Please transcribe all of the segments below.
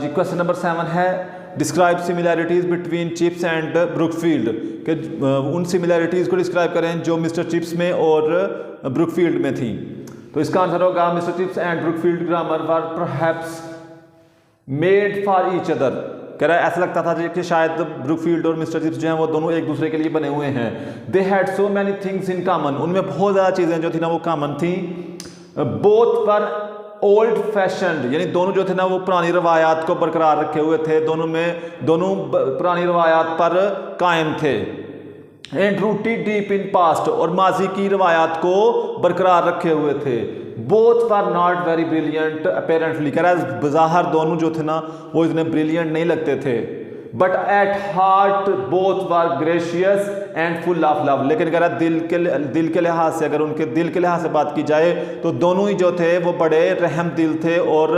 जी question number 7 है describe similarities between chips and Brookfield के उन सिमिलैरिटीज़ को डिस्क्राइब करें जो मिस्टर चिप्स में और ब्रुकफील्ड में थी। तो इसका आंसर होगा mister chips and Brookfield grammar were perhaps made for each other. कह रहा है ऐसा लगता था कि शायद ब्रुकफील्ड और मिस्टर चिप्स जो हैं वो दोनों एक दूसरे के लिए बने हुए हैं। They had so many things in common, उनमें बहुत ज़्यादा चीज़ें जो थी ना वो कॉमन थी। बोथ पर ओल्ड फैशनड, यानी दोनों जो थे ना वो पुरानी रवायात को बरकरार रखे हुए थे, दोनों पुरानी रवायात पर कायम थे। And rooted deep in past, और माजी की रवायात को बरकरार रखे हुए थे। Both were not very brilliant apparently, कह रहा है बज़ाहिर दोनों जो थे ना वो इतने ब्रिलियंट नहीं लगते थे। But at heart both were gracious and full of love, लेकिन कह रहा है दिल के लिहाज से, अगर उनके दिल के लिहाज से बात की जाए तो दोनों ही जो थे वो बड़े रहम दिल थे और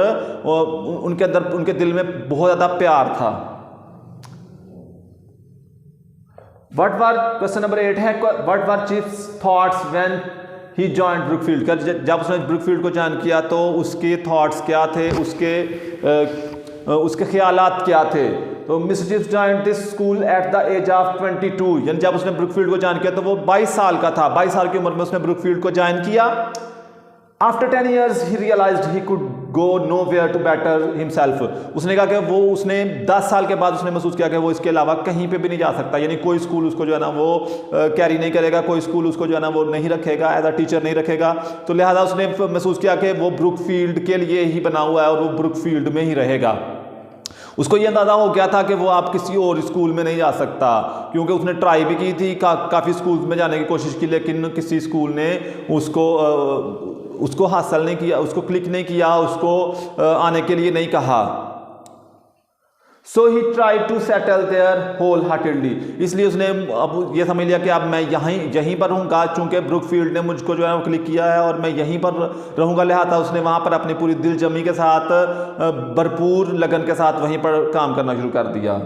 उनके अंदर उनके दिल में बहुत ज़्यादा प्यार था। व्हाट वर क्वेश्चन नंबर 8 है what were chips thoughts when he joined Brookfield, जब उसने ब्रुकफील्ड को ज्वाइन किया तो उसके थॉट्स क्या थे, उसके ख्यालात क्या थे। तो mister Chips joined this school at the age of 22, यानी जब उसने ब्रुकफील्ड को ज्वाइन किया तो वो 22 साल का था। 22 साल की उम्र में उसने ब्रुकफील्ड को ज्वाइन किया। After 10 years he realised he could go nowhere to better himself, उसने कहा कि उसने 10 साल के बाद उसने महसूस किया कि वो इसके अलावा कहीं पे भी नहीं जा सकता, यानी कोई स्कूल उसको जो है ना वो कैरी नहीं करेगा, कोई स्कूल उसको जो है ना वो नहीं रखेगा, एज अ टीचर नहीं रखेगा। तो लिहाजा उसने महसूस किया कि वो ब्रुकफील्ड के लिए ही बना हुआ है और वो ब्रुकफील्ड में ही रहेगा। उसको ये अंदाज़ा हो गया था कि वो आप किसी और स्कूल में नहीं जा सकता, क्योंकि उसने ट्राई भी की थी, काफ़ी स्कूल में जाने की कोशिश की, लेकिन किसी स्कूल ने उसको हासिल नहीं किया, उसको क्लिक नहीं किया, उसको आने के लिए नहीं कहा। So he try to settle there wholeheartedly, इसलिए उसने अब ये समझ लिया कि अब मैं यहीं पर रहूँगा, चूँकि ब्रुकफील्ड ने मुझको जो है वो क्लिक किया है और मैं यहीं पर रहूँगा। लिहाजा उसने वहाँ पर अपनी पूरी दिलजमी के साथ, भरपूर लगन के साथ वहीं पर काम करना शुरू कर दिया।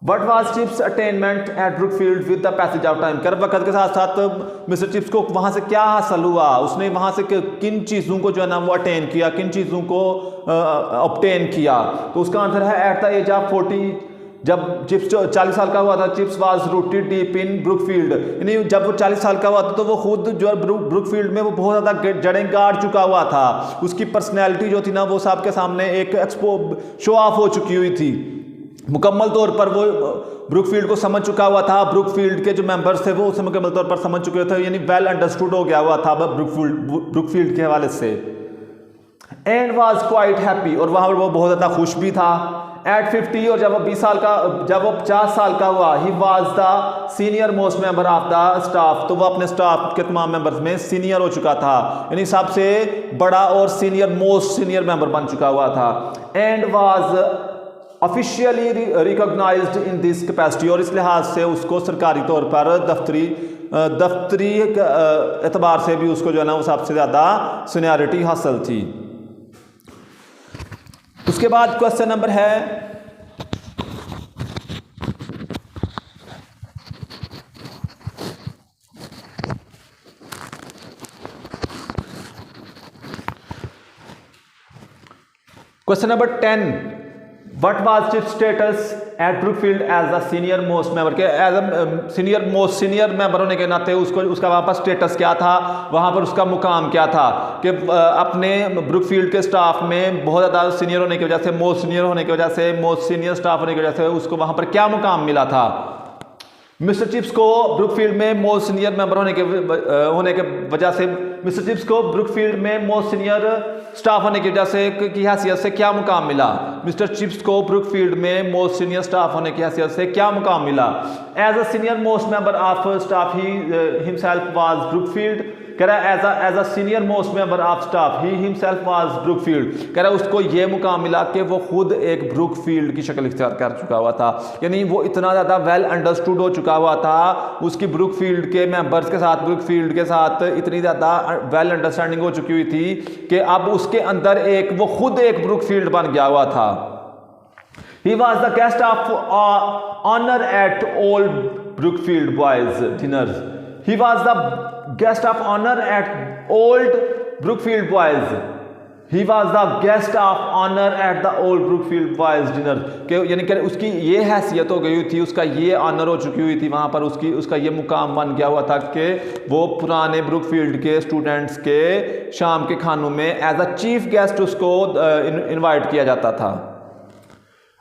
What was chips attainment eight Brookfield with the passage of time, कर वक्त के साथ साथ मिस्टर चिप्स को वहाँ से क्या हासिल हुआ, उसने वहाँ से किन चीज़ों को जो है ना वो अटेन किया, किन चीज़ों को ऑब्टेन किया। तो उसका आंसर है एट द एज ऑफ 40, जब चिप्स 40 साल का हुआ था, chips was rooted deep in Brookfield, यानी जब वो 40 साल का हुआ था तो वो खुद जो है ब्रुकफील्ड में वो बहुत ज़्यादा जड़ें गाड़ चुका हुआ था। उसकी पर्सनैलिटी जो थी ना वो सबके सामने एक शो ऑफ हो चुकी हुई थी। मुकम्मल तौर पर वो ब्रुकफील्ड को समझ चुका हुआ था, ब्रुकफील्ड के जो मेंबर्स थे वो उसे मुकम्मल तौर पर समझ चुके थे, यानी वेल अंडरस्टूड हो गया हुआ था ब्रुकफील्ड के हवाले से। एंड वाज क्वाइट हैप्पी, और वहाँ पर वो बहुत ज़्यादा खुश भी था। एट 50, और जब वो 50 साल का हुआ, he was the senior most member of the staff, तो वो अपने स्टाफ के तमाम मेंबर्स में सीनियर हो चुका था, यानी सबसे बड़ा और मोस्ट सीनियर मेंबर बन चुका हुआ था। And was officially recognised in this capacity, और इस लिहाज से उसको सरकारी तौर पर दफ्तरी एतबार से भी उसको जो है ना वो सबसे ज़्यादा सीनियरिटी हासिल थी। उसके बाद क्वेश्चन नंबर है question number 10, What was Chips status at Brookfield as a senior most member, के एज अ सीनियर मेंबर होने के नाते उसका वहाँ पर स्टेटस क्या था, वहाँ पर उसका मुकाम क्या था, कि अपने ब्रुकफील्ड के स्टाफ में बहुत ज़्यादा सीनियर होने की वजह से, मोस्ट सीनियर होने की वजह से, मोस्ट सीनियर स्टाफ होने की वजह से उसको वहाँ पर क्या मुकाम मिला था। मिस्टर चिप्स को ब्रुकफील्ड में मोस्ट सीनियर मेंबर होने के वजह से, मिस्टर चिप्स को ब्रुकफील्ड में मोस्ट सीनियर स्टाफ होने की वजह से की हैसियत से क्या मुकाम मिला। मिस्टर चिप्स को ब्रुकफील्ड में मोस्ट सीनियर स्टाफ होने की हैसियत से क्या मुकाम मिला। As a senior most member of staff he himself was Brookfield, कह रहा है as a senior most member of staff he himself was Brookfield, कह रहा है उसको ये मुकाम मिला कि वो खुद एक ब्रुकफील्ड की शक्ल इख्तियार कर चुका हुआ था, यानी वो इतना ज़्यादा वेल अंडरस्टूड हो चुका हुआ था, उसकी ब्रुकफील्ड के मेंबर्स के साथ, ब्रुकफील्ड के साथ इतनी ज़्यादा वेल अंडरस्टैंडिंग हो चुकी हुई थी कि अब उसके अंदर वो खुद एक ब्रुकफील्ड बन गया हुआ था। He was the guest of honor at all Brookfield boys dinners. He was the guest of honor at old Brookfield boys. He was the guest of honour at the old Brookfield boys dinner के, यानी कि उसकी ये हैसियत हो गई हुई थी, उसका ये ऑनर हो चुकी हुई थी वहाँ पर, उसका ये मुकाम बन गया हुआ था कि वो पुराने ब्रुकफील्ड के स्टूडेंट्स के शाम के खानों में एज अ चीफ गेस्ट उसको इनवाइट किया जाता था।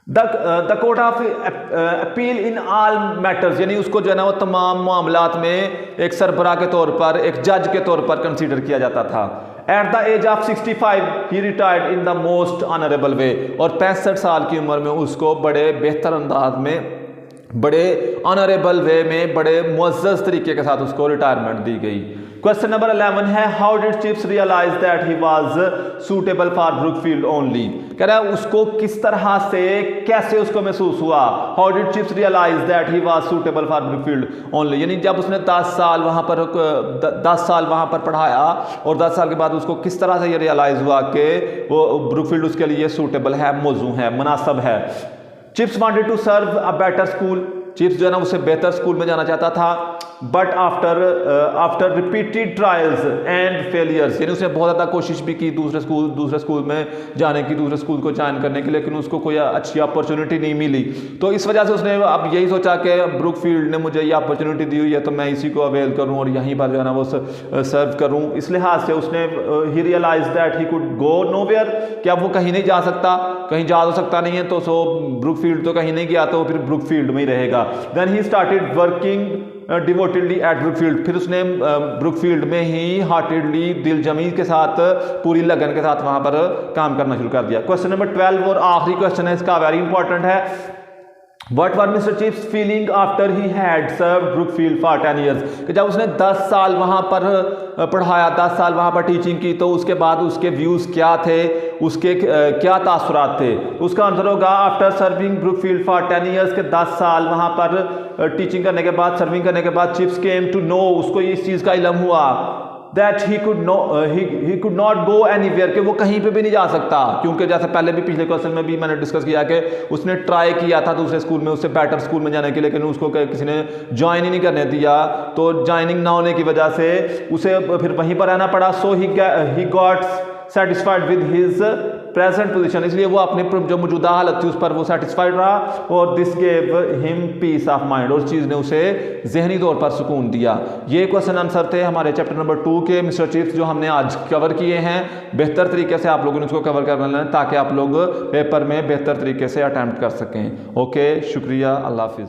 The court of appeal in all matters, यानी उसको जो है ना वो तमाम मामलात में एक सरबराह के तौर पर, एक जज के तौर पर कंसीडर किया जाता था। At the age of 65 he retired in the most honourable way, और 65 साल की उम्र में उसको बड़े बेहतर अंदाज में, बड़े ऑनरेबल वे में, बड़े मुअज़्ज़ज़ तरीके के साथ उसको रिटायरमेंट दी गई। क्वेश्चन नंबर 11 है how did Chips realise that he was suitable for Brookfield only. कह रहा है उसको किस तरह से, कैसे उसको महसूस हुआ, how did Chips realise that he was suitable for Brookfield only, यानी जब उसने 10 साल वहाँ पर पढ़ाया और 10 साल के बाद उसको किस तरह से ये रियलाइज हुआ कि वो ब्रुकफील्ड उसके लिए सूटेबल है, मौजू है, मुनासिब है। Chips wanted to serve a better school, Chips जो है ना उसे बेहतर स्कूल में जाना चाहता था, but after repeated trials and failures, यानी उसने बहुत ज़्यादा कोशिश भी की दूसरे स्कूल में जाने की, दूसरे स्कूल को ज्वाइन करने की, लेकिन उसको कोई अच्छी अपॉर्चुनिटी नहीं मिली। तो इस वजह से उसने अब यही सोचा कि ब्रुकफील्ड ने मुझे ये अपॉर्चुनिटी दी हुई है तो मैं इसी को अवेल करूँ और यहीं पर जो है ना वो सर्व करूँ। इस लिहाज से उसने he realise that he could go nowhere, कि अब वो कहीं नहीं जा सकता, कहीं जा तो सकता नहीं है, तो सो ब्रुकफील्ड तो कहीं नहीं गया तो फिर ब्रुकफील्ड में ही रहेगा। Then he started working devotedly at Brookfield, फिर उसने ब्रुकफील्ड में ही हार्टेडली, दिल जमी के साथ, पूरी लगन के साथ वहां पर काम करना शुरू कर दिया। क्वेश्चन नंबर 12 और आखिरी क्वेश्चन है इसका, वेरी इंपॉर्टेंट है। What were Mr. Chips feeling after he had served Brookfield for 10 years? कि जब उसने 10 साल वहाँ पर पढ़ाया, 10 साल वहाँ पर टीचिंग की, तो उसके बाद उसके व्यूज़ क्या थे, उसके क्या तासुरात थे। उसका आंसर होगा after serving Brookfield for 10 years के 10 साल वहाँ पर टीचिंग करने के बाद, सर्विंग करने के बाद, चिप्स केम टू नो, उसको इस चीज़ का इल्म हुआ that he could not go anywhere, कि वो कहीं पे भी नहीं जा सकता, क्योंकि जैसे पहले भी पिछले क्वेश्चन में भी मैंने डिस्कस किया कि उसने ट्राई किया था दूसरे स्कूल में, उससे बेटर स्कूल में जाने के, लेकिन उसको किसी ने ज्वाइन ही नहीं करने दिया, तो ज्वाइनिंग ना होने की वजह से उसे फिर वहीं पर रहना पड़ा। So he got satisfied with his present position, इसलिए वो अपने जो मौजूदा हालत थी उस पर वो सेटिस्फाइड रहा, और this gave him peace of mind, और उस चीज़ ने उसे जहनी तौर पर सुकून दिया। ये क्वेश्चन आंसर थे हमारे चैप्टर नंबर 2 के मिस्टर चिप्स, जो हमने आज कवर किए हैं। बेहतर तरीके से आप लोगों ने उसको कवर कर लेना ताकि आप लोग पेपर में बेहतर तरीके से अटैम्प्ट कर सकें। ओके, शुक्रिया, अल्लाह हाफिज़।